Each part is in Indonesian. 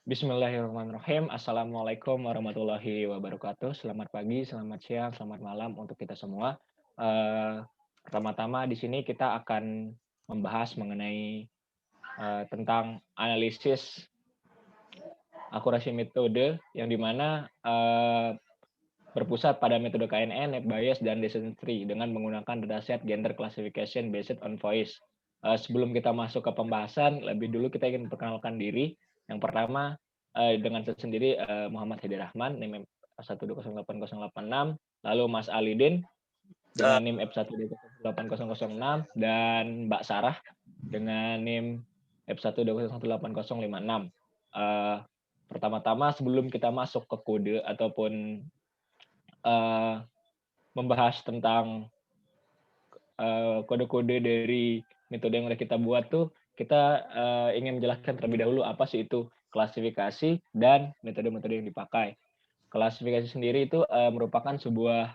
Bismillahirrahmanirrahim. Assalamualaikum warahmatullahi wabarakatuh. Selamat pagi, selamat siang, selamat malam untuk kita semua. Pertama-tama di sini kita akan membahas mengenai, tentang analisis akurasi metode yang di mana, berpusat pada metode KNN, net bias, dan decision tree dengan menggunakan dataset gender classification based on voice. Sebelum kita masuk ke pembahasan, lebih dulu kita ingin memperkenalkan diri. Yang pertama, dengan saya sendiri, Muhammad Hadi Rahman, NIM F1208086, lalu Mas Alidin Eh, dengan NIM F1208006, dan Mbak Sarah dengan NIM F120180056. Eee, Pertama-tama sebelum kita masuk ke kode ataupun eee, membahas tentang, kode-kode dari metode yang udah kita buat tuh, kita, ingin menjelaskan terlebih dahulu apa sih itu klasifikasi dan metode-metode yang dipakai. Klasifikasi sendiri itu, merupakan sebuah,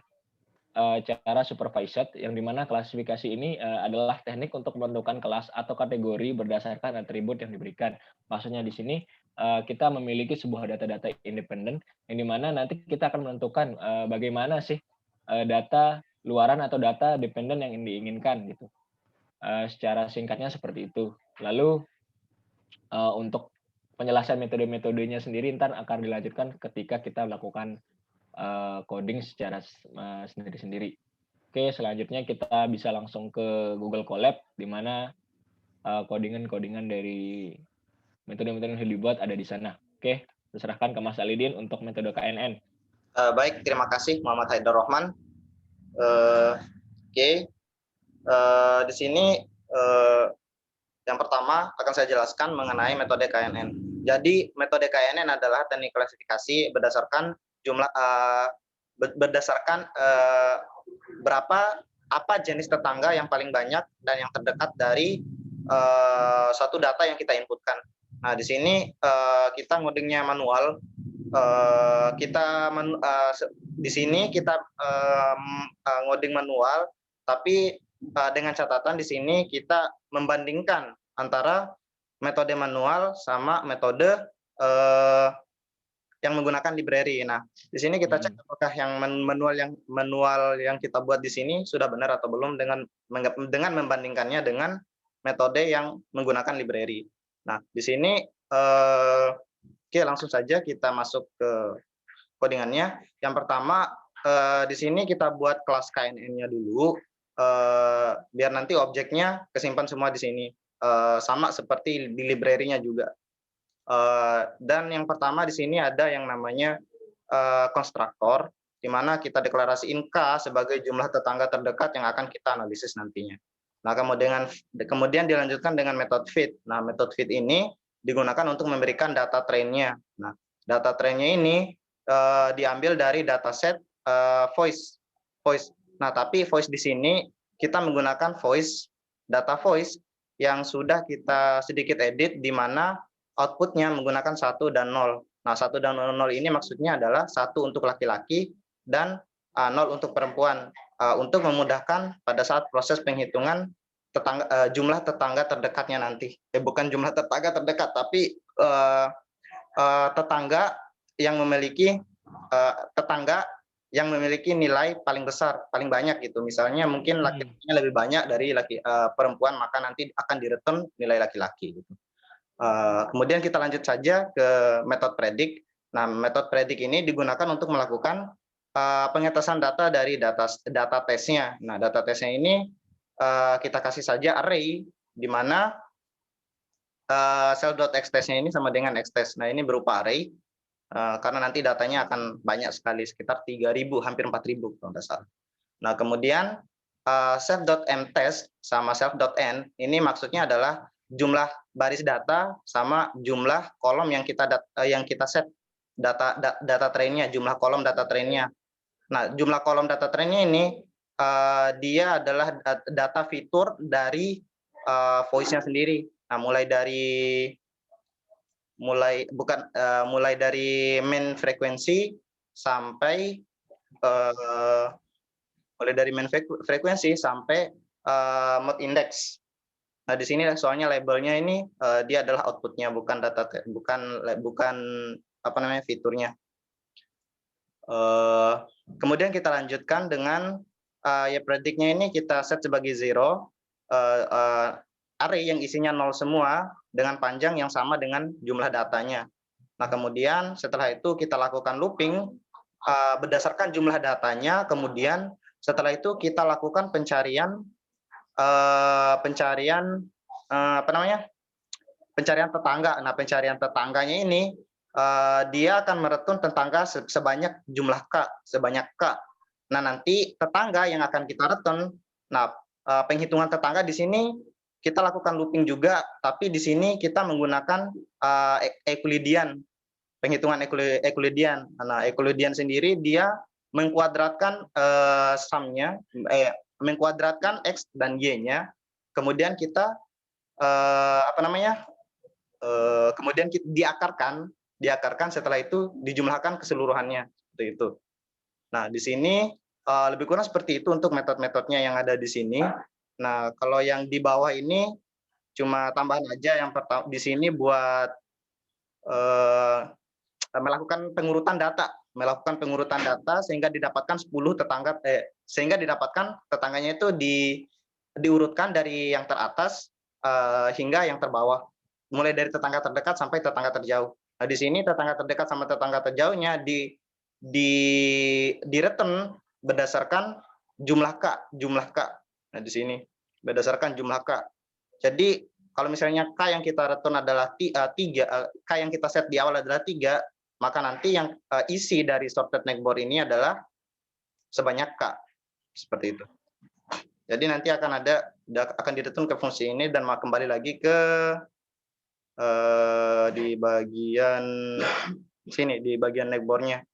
cara supervised yang di mana klasifikasi ini, adalah teknik untuk menentukan kelas atau kategori berdasarkan atribut yang diberikan. Maksudnya di sini, kita memiliki sebuah data-data independen yang di mana nanti kita akan menentukan, bagaimana sih, data luaran atau data dependen yang diinginkan gitu. Secara singkatnya seperti itu. Lalu, untuk penjelasan metode-metodenya sendiri entar akan dilanjutkan ketika kita melakukan, coding secara sendiri-sendiri. Oke, selanjutnya kita bisa langsung ke Google Colab di mana, codingan-codingan dari metode-metode yang dibuat ada di sana. Oke, saya serahkan ke Mas Alidin untuk metode KNN. Baik, terima kasih Muhammad Haidar Rahman. Oke, di sini yang pertama akan saya jelaskan mengenai metode KNN. Jadi metode KNN adalah teknik klasifikasi berdasarkan jumlah berdasarkan berapa apa jenis tetangga yang paling banyak dan yang terdekat dari suatu data yang kita inputkan. Nah, di sini kita ngodingnya manual. Di sini kita ngoding manual, tapi dengan catatan di sini kita membandingkan antara metode manual sama metode yang menggunakan library. Nah, di sini kita cek apakah yang manual yang kita buat di sini sudah benar atau belum dengan membandingkannya dengan metode yang menggunakan library. Nah, di sini oke, langsung saja kita masuk ke codingannya. Yang pertama di sini kita buat kelas KNN-nya dulu, biar nanti objeknya kesimpan semua di sini, sama seperti di library-nya juga. Dan yang pertama di sini ada yang namanya konstruktor, di mana kita deklarasiin K sebagai jumlah tetangga terdekat yang akan kita analisis nantinya. Nah, kemudian dilanjutkan dengan metode fit. Nah, metode fit ini digunakan untuk memberikan data trainnya. Nah, data trainnya ini diambil dari dataset voice. Nah, tapi voice di sini kita menggunakan data voice yang sudah kita sedikit edit, di mana outputnya menggunakan 1 dan 0. Nah, 1 dan 0 ini maksudnya adalah 1 untuk laki-laki dan 0 untuk perempuan, untuk memudahkan pada saat proses penghitungan jumlah tetangga terdekatnya nanti. Bukan jumlah tetangga terdekat, tapi tetangga yang memiliki nilai paling besar, paling banyak gitu. Misalnya mungkin laki-lakinya lebih banyak dari perempuan, maka nanti akan direkam nilai laki-laki gitu. Kemudian kita lanjut saja ke metode predik. Nah, metode predik ini digunakan untuk melakukan pengetesan data dari data tesnya. Nah, data tesnya ini kita kasih saja array, di mana self.xtest-nya ini sama dengan xtest. Nah, ini berupa array, karena nanti datanya akan banyak sekali, sekitar 3.000, hampir 4.000 kalau tidak salah. Nah, kemudian self.mtest sama self.n ini maksudnya adalah jumlah baris data sama jumlah kolom yang kita set data trainnya, jumlah kolom data trainnya. Nah, jumlah kolom data trainnya ini dia adalah data fitur dari voice-nya sendiri. Nah, mulai dari main frekuensi sampai mode index. Nah, di sini soalnya labelnya ini dia adalah outputnya, bukan data, bukan apa namanya fiturnya. Kemudian kita lanjutkan dengan ya predictnya ini kita set sebagai 0, array yang isinya 0 semua dengan panjang yang sama dengan jumlah datanya. Nah, kemudian setelah itu kita lakukan looping berdasarkan jumlah datanya, kemudian setelah itu kita lakukan pencarian apa namanya? Pencarian tetangga. Nah, pencarian tetangganya ini dia akan meretun tetangga sebanyak jumlah K, sebanyak K. Nah, nanti tetangga yang akan kita return. Nah, penghitungan tetangga di sini kita lakukan looping juga, tapi di sini kita menggunakan Euclidean, penghitungan Euclidean. Nah, Euclidean sendiri dia mengkuadratkan sum-nya, mengkuadratkan X dan Y-nya, kemudian kita apa namanya? Kemudian diakarkan, setelah itu dijumlahkan keseluruhannya, seperti itu. Nah, di sini lebih kurang seperti itu untuk metode-metodenya yang ada di sini. Nah, kalau yang di bawah ini cuma tambahan aja, yang pertama di sini buat melakukan pengurutan data sehingga didapatkan 10 tetangga, sehingga didapatkan tetangganya itu diurutkan dari yang teratas hingga yang terbawah, mulai dari tetangga terdekat sampai tetangga terjauh. Nah, di sini tetangga terdekat sama tetangga terjauhnya di return berdasarkan jumlah K. Nah, di sini berdasarkan jumlah K. Jadi kalau misalnya K yang kita return adalah 3, K yang kita set di awal adalah 3, maka nanti yang isi dari sorted neckboard ini adalah sebanyak K. Seperti itu. Jadi nanti akan direturn ke fungsi ini dan kembali lagi ke di bagian sini, di bagian neckboard-nya.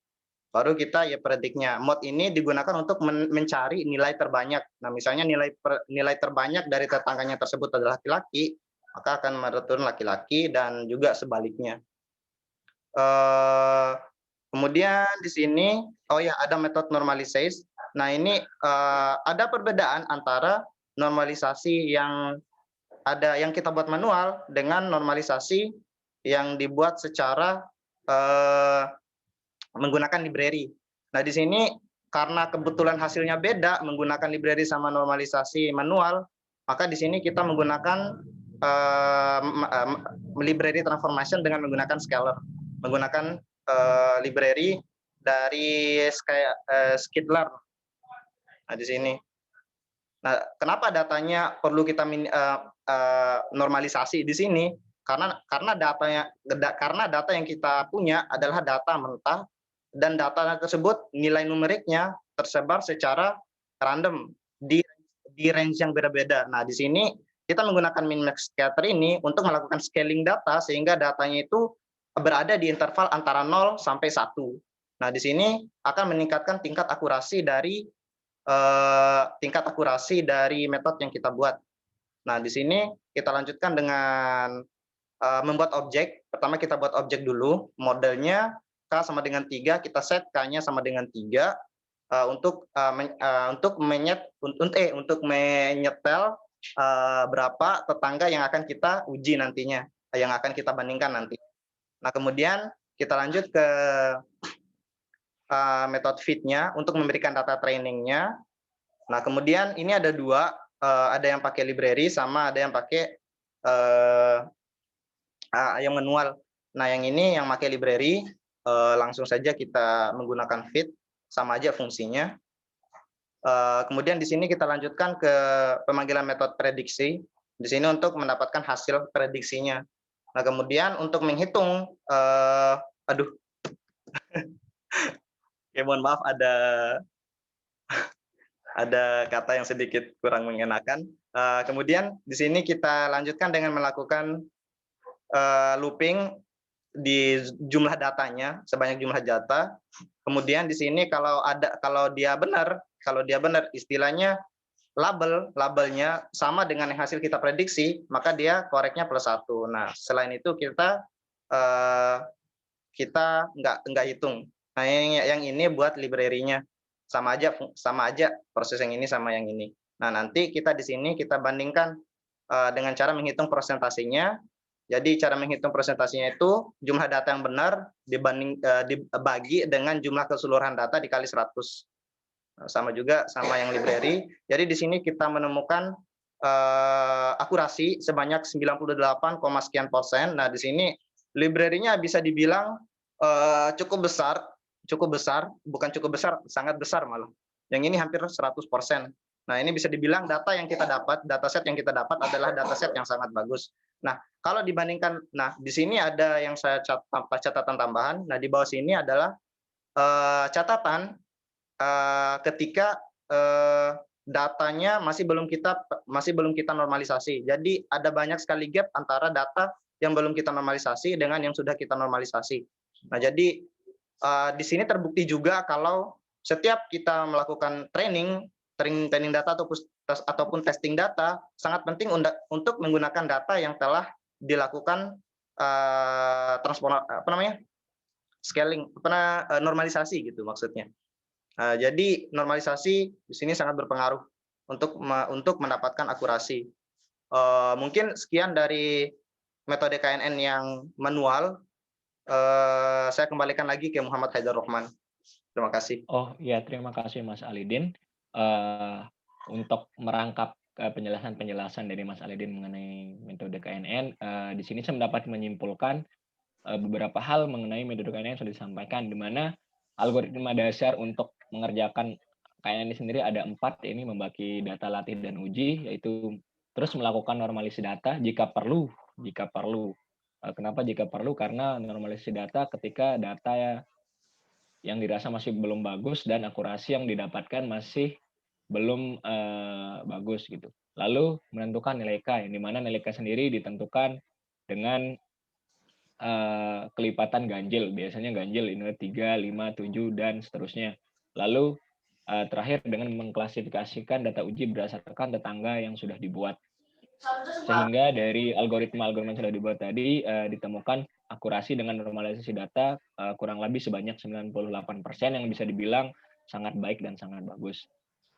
Baru kita ya predictnya. Mode ini digunakan untuk mencari nilai terbanyak. Nah, misalnya nilai terbanyak dari tetangganya tersebut adalah laki-laki, maka akan mereturn laki-laki dan juga sebaliknya. Kemudian di sini, oh ya, ada metode normalize. Nah, ini ada perbedaan antara normalisasi yang kita buat manual dengan normalisasi yang dibuat secara menggunakan library. Nah, di sini karena kebetulan hasilnya beda menggunakan library sama normalisasi manual, maka di sini kita menggunakan library transformation dengan menggunakan scalar, menggunakan library dari Skidler. Nah, di sini. Nah, kenapa datanya perlu kita normalisasi di sini? Karena data yang kita punya adalah data mentah dan data tersebut nilai numeriknya tersebar secara random di range yang beda-beda. Nah, di sini kita menggunakan min-max scatter ini untuk melakukan scaling data sehingga datanya itu berada di interval antara 0 sampai 1. Nah, di sini akan meningkatkan tingkat akurasi dari metode yang kita buat. Nah, di sini kita lanjutkan dengan membuat objek. Pertama kita buat objek dulu, modelnya K sama dengan 3, kita set K-nya sama dengan 3 untuk menyetel berapa tetangga yang akan kita uji nantinya, yang akan kita bandingkan nanti. Nah, kemudian kita lanjut ke metode fit-nya untuk memberikan data trainingnya. Nah, kemudian ini ada dua, ada yang pakai library sama ada yang pakai yang manual. Nah, yang ini yang pakai library, langsung saja kita menggunakan fit, sama aja fungsinya. Kemudian di sini kita lanjutkan ke pemanggilan metode prediksi. Di sini untuk mendapatkan hasil prediksinya. Nah, kemudian untuk menghitung, ya mohon maaf ada kata yang sedikit kurang mengenakan. Kemudian di sini kita lanjutkan dengan melakukan looping di jumlah datanya sebanyak jumlah data. Kemudian di sini kalau dia benar istilahnya labelnya sama dengan yang hasil kita prediksi, maka dia koreknya +1. Nah, selain itu kita nggak hitung. Nah, yang ini buat library-nya sama aja proses yang ini sama yang ini. Nah, nanti kita di sini kita bandingkan dengan cara menghitung persentasenya. Jadi cara menghitung presentasinya itu jumlah data yang benar dibagi dengan jumlah keseluruhan data dikali 100. Sama juga sama yang library. Jadi di sini kita menemukan akurasi sebanyak 98, sekian persen. Nah, di sini library-nya bisa dibilang cukup besar, bukan cukup besar, sangat besar malah. Yang ini hampir 100%. Nah, ini bisa dibilang dataset yang kita dapat adalah dataset yang sangat bagus. Nah, kalau dibandingkan, di sini ada yang saya catatan tambahan. Nah, di bawah sini adalah catatan ketika datanya masih belum kita normalisasi. Jadi ada banyak sekali gap antara data yang belum kita normalisasi dengan yang sudah kita normalisasi. Nah, jadi di sini terbukti juga kalau setiap kita melakukan training data ataupun testing data, sangat penting untuk menggunakan data yang telah dilakukan normalisasi gitu maksudnya. Jadi normalisasi di sini sangat berpengaruh untuk mendapatkan akurasi. Mungkin sekian dari metode KNN yang manual. Saya kembalikan lagi ke Muhammad Haidar Rahman. Terima kasih. Oh ya, terima kasih Mas Alidin. Untuk merangkap penjelasan dari Mas Alidin mengenai metode KNN, di sini saya mendapat menyimpulkan beberapa hal mengenai metode KNN yang sudah disampaikan, di mana algoritma dasar untuk mengerjakan KNN ini sendiri ada 4, ini membagi data latih dan uji, yaitu terus melakukan normalisasi data jika perlu. Kenapa jika perlu? Karena normalisasi data ketika data yang dirasa masih belum bagus dan akurasi yang didapatkan masih belum bagus gitu. Lalu menentukan nilai K, yang dimana nilai K sendiri ditentukan dengan kelipatan ganjil. Biasanya ganjil ini 3, 5, 7, dan seterusnya. Lalu terakhir dengan mengklasifikasikan data uji berdasarkan tetangga yang sudah dibuat. Sehingga dari algoritma-algoritma yang sudah dibuat tadi ditemukan akurasi dengan normalisasi data kurang lebih sebanyak 98% yang bisa dibilang sangat baik dan sangat bagus.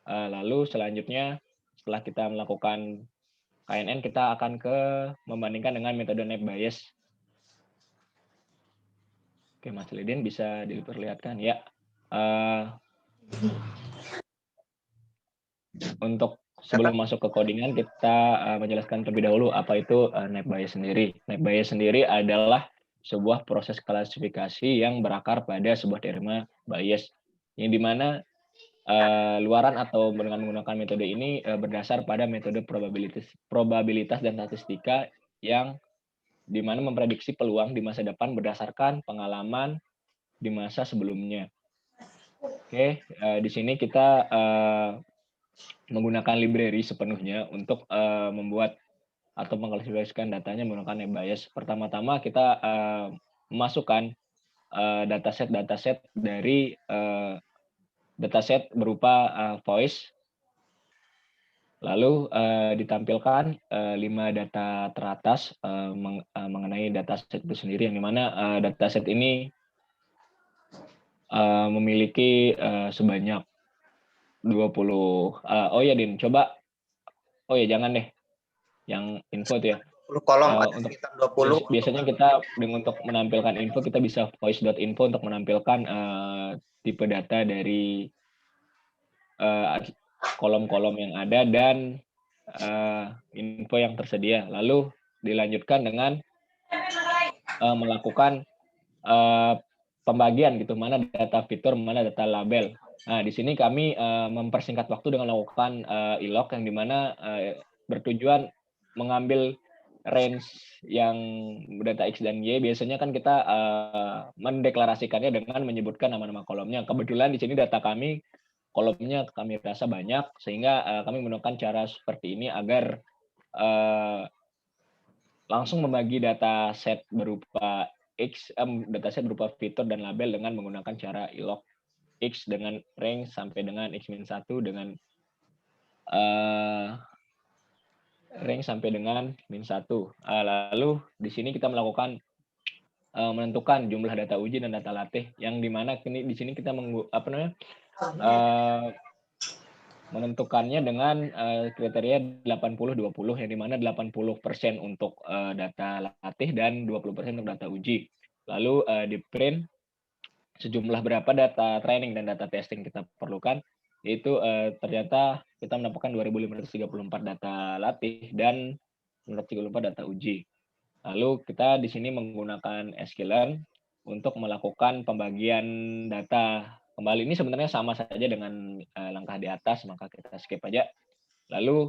Lalu selanjutnya setelah kita melakukan KNN, kita akan membandingkan dengan metode Naive Bayes. Oke, Mas Lidin bisa diperlihatkan ya. Untuk sebelum masuk ke codingan, kita menjelaskan terlebih dahulu apa itu Naive Bayes sendiri. Naive Bayes sendiri adalah sebuah proses klasifikasi yang berakar pada sebuah teorema Bayes, yang dimana luaran atau dengan menggunakan metode ini berdasar pada metode probabilitas dan statistika yang dimana memprediksi peluang di masa depan berdasarkan pengalaman di masa sebelumnya. Oke, di sini kita menggunakan library sepenuhnya untuk membuat atau mengklasifikasikan datanya menggunakan Naive Bayes. Pertama-tama kita memasukkan dataset dari dataset berupa voice, lalu ditampilkan 5 data teratas mengenai dataset itu sendiri, yang dimana dataset ini memiliki sebanyak 20. Oh ya Din, coba. Oh ya jangan deh, yang info tuh ya. 10 kolom ada Untuk sekitar 20. biasanya kita untuk menampilkan info kita bisa voice.info untuk menampilkan tipe data dari kolom-kolom yang ada dan info yang tersedia. Lalu dilanjutkan dengan melakukan pembagian gitu, mana data fitur, mana data label. Nah, di sini kami mempersingkat waktu dengan melakukan ilok yang dimana bertujuan mengambil range yang data X dan Y. Biasanya kan kita mendeklarasikannya dengan menyebutkan nama-nama kolomnya. Kebetulan di sini data kami, kolomnya kami rasa banyak, sehingga kami menggunakan cara seperti ini agar langsung membagi data set berupa X, dataset berupa fitur dan label dengan menggunakan cara ilok X dengan range sampai dengan X-1 dengan range sampai dengan -1. Lalu di sini kita melakukan menentukan jumlah data uji dan data latih, yang dimana di sini kita menentukannya dengan kriteria 80-20, yang dimana 80% untuk data latih dan 20% untuk data uji. Lalu di print sejumlah berapa data training dan data testing kita perlukan, yaitu ternyata kita mendapatkan 2.534 data latih dan 534 data uji. Lalu kita di sini menggunakan sklearn untuk melakukan pembagian data. Kembali ini sebenarnya sama saja dengan langkah di atas, maka kita skip aja. Lalu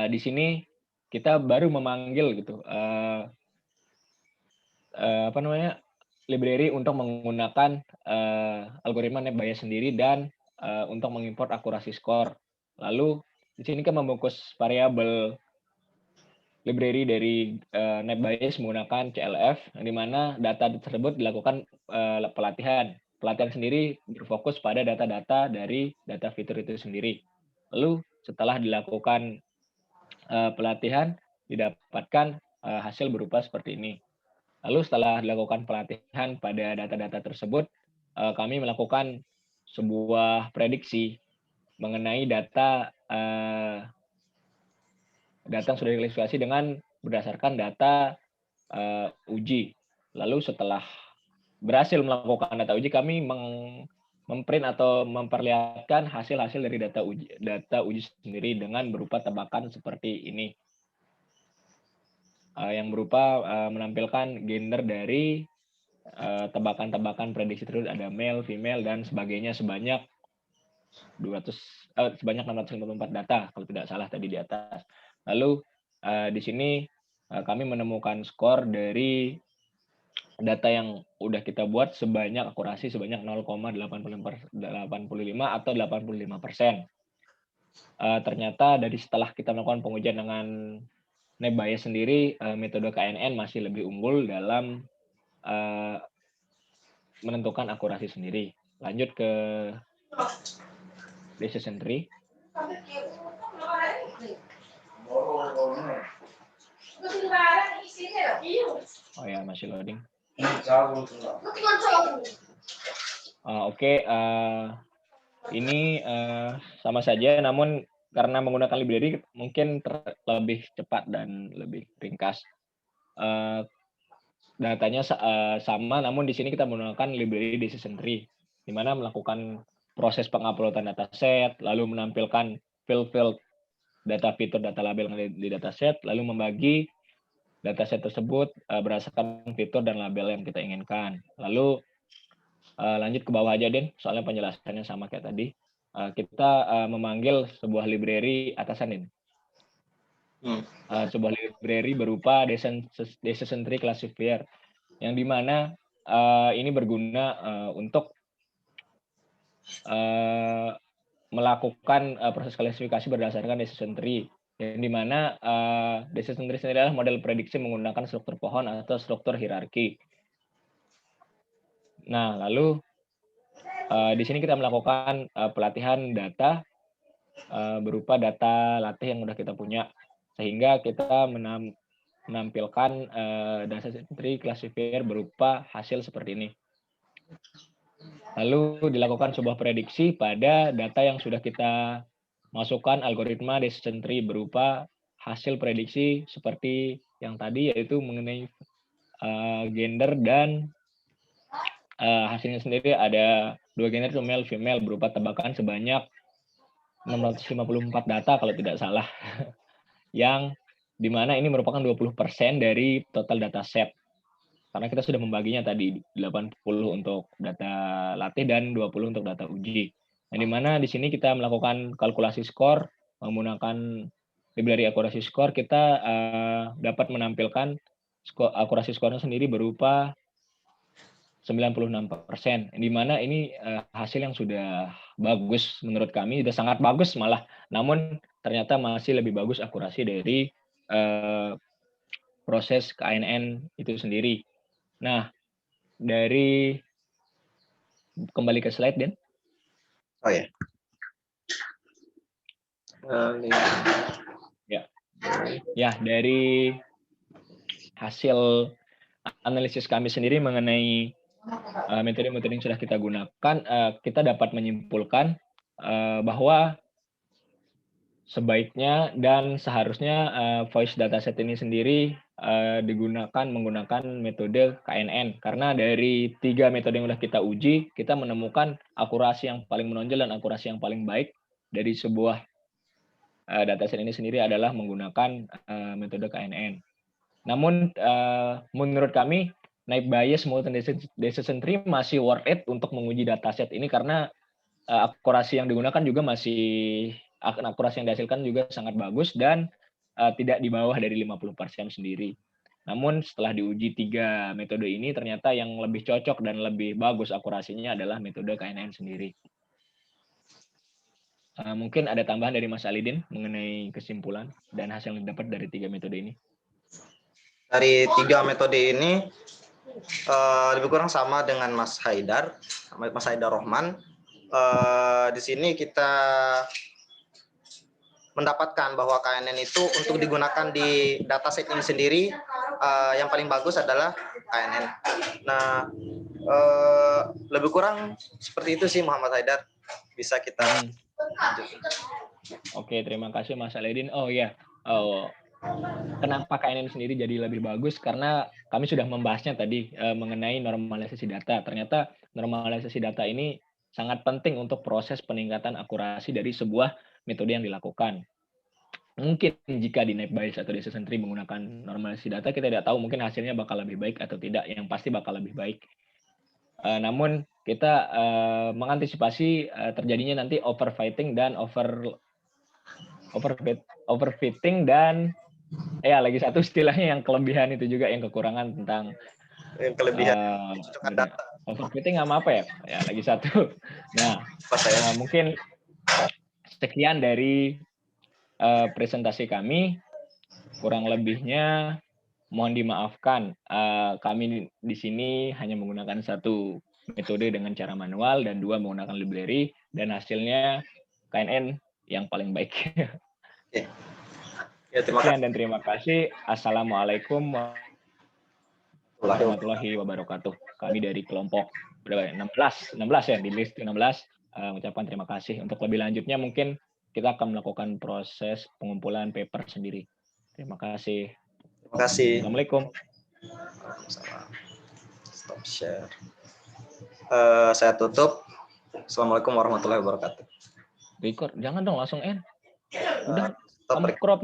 di sini kita baru memanggil gitu library untuk menggunakan algoritma net bias sendiri dan untuk mengimport akurasi skor. Lalu di sini kan membungkus variabel library dari net bias menggunakan CLF, di mana data tersebut dilakukan pelatihan. Pelatihan sendiri berfokus pada data-data dari data fitur itu sendiri. Lalu setelah dilakukan pelatihan, didapatkan hasil berupa seperti ini. Lalu setelah dilakukan pelatihan pada data-data tersebut, kami melakukan sebuah prediksi mengenai data yang sudah diklasifikasi dengan berdasarkan data uji. Lalu setelah berhasil melakukan data uji, kami memprint atau memperlihatkan hasil-hasil dari data uji sendiri dengan berupa tebakan seperti ini. Yang berupa menampilkan gender dari tebakan-tebakan prediksi tersebut, ada male, female, dan sebagainya sebanyak 654 data kalau tidak salah tadi di atas. Lalu di sini kami menemukan skor dari data yang udah kita buat sebanyak akurasi sebanyak 0,85 atau 85%. Ternyata dari setelah kita melakukan pengujian dengan net bias sendiri, metode KNN masih lebih unggul dalam menentukan akurasi sendiri. Lanjut ke decision tree. Oh ya, masih loading. Oke, ini sama saja, namun karena menggunakan library mungkin lebih cepat dan lebih ringkas. Datanya sama, namun di sini kita menggunakan library decision tree, di mana melakukan proses penguploadan dataset, lalu menampilkan field data fitur, data label di dataset, lalu membagi dataset tersebut berdasarkan fitur dan label yang kita inginkan. Lalu lanjut ke bawah aja, Den, soalnya penjelasannya sama kayak tadi. Kita memanggil sebuah library atasan, Den. Sebuah library berupa decision tree classifier, yang dimana ini berguna untuk melakukan proses klasifikasi berdasarkan decision tree, yang dimana decision tree sendiri adalah model prediksi menggunakan struktur pohon atau struktur hierarki. Nah, lalu di sini kita melakukan pelatihan data berupa data latih yang sudah kita punya, sehingga kita menampilkan decision tree classifier berupa hasil seperti ini. Lalu dilakukan sebuah prediksi pada data yang sudah kita masukkan algoritma decision tree berupa hasil prediksi seperti yang tadi, yaitu mengenai gender, dan hasilnya sendiri ada 2 gender, male, female, berupa tebakan sebanyak 654 data kalau tidak salah. Yang dimana ini merupakan 20% dari total dataset. Karena kita sudah membaginya tadi 80 untuk data latih dan 20 untuk data uji. Yang dimana di sini kita melakukan kalkulasi skor menggunakan library akurasi skor, kita dapat menampilkan akurasi skornya sendiri berupa 96%. Di mana ini hasil yang sudah bagus menurut kami, sudah sangat bagus malah. Namun ternyata masih lebih bagus akurasi dari proses KNN itu sendiri. Nah, dari kembali ke slide, Den. Oh ya. Ya, dari hasil analisis kami sendiri mengenai metode-metode yang sudah kita gunakan, kita dapat menyimpulkan bahwa sebaiknya dan seharusnya voice dataset ini sendiri menggunakan metode KNN, karena dari 3 metode yang sudah kita uji, kita menemukan akurasi yang paling menonjol dan akurasi yang paling baik dari sebuah dataset ini sendiri adalah menggunakan metode KNN. Namun menurut kami Naive Bayes Multi Decision Tree masih worth it untuk menguji dataset ini, karena akurasi yang digunakan juga akurasi yang dihasilkan juga sangat bagus dan tidak di bawah dari 50% sendiri. Namun setelah diuji 3 metode ini, ternyata yang lebih cocok dan lebih bagus akurasinya adalah metode KNN sendiri. Mungkin ada tambahan dari Mas Alidin mengenai kesimpulan dan hasil yang didapat dari 3 metode ini. Dari 3 metode ini lebih kurang sama dengan Mas Haidar Rohman. Di sini kita mendapatkan bahwa KNN itu untuk digunakan di dataset ini sendiri yang paling bagus adalah KNN. Nah, lebih kurang seperti itu sih Muhammad Haidar. Bisa kita lanjutkan. Oke, terima kasih Mas Alidin. Oh ya, kenapa KNN sendiri jadi lebih bagus? Karena kami sudah membahasnya tadi mengenai normalisasi data. Ternyata normalisasi data ini sangat penting untuk proses peningkatan akurasi dari sebuah metode yang dilakukan. Mungkin jika di Naive Bayes atau Decision Tree menggunakan normalisasi data, kita tidak tahu mungkin hasilnya bakal lebih baik atau tidak. Yang pasti bakal lebih baik. Namun kita mengantisipasi terjadinya nanti overfitting dan overfitting dan ya lagi satu istilahnya yang kelebihan itu juga, yang kekurangan tentang yang kelebihan data. Overfitting sama apa ya? Ya lagi satu. Nah, mungkin sekian dari presentasi kami. Kurang lebihnya mohon dimaafkan. Kami di sini hanya menggunakan 1 metode dengan cara manual dan 2 menggunakan library, dan hasilnya KNN yang paling baik. Ya, Sekian dan terima kasih. Assalamualaikum warahmatullahi wabarakatuh. Kami dari kelompok 16 ya, di list 16 mengucapkan terima kasih. Untuk lebih lanjutnya mungkin kita akan melakukan proses pengumpulan paper sendiri. Terima kasih. Terima kasih. Assalamualaikum. Stop share. Saya tutup. Assalamualaikum warahmatullahi wabarakatuh. Record, jangan dong langsung end. Udah, Stop kamu crop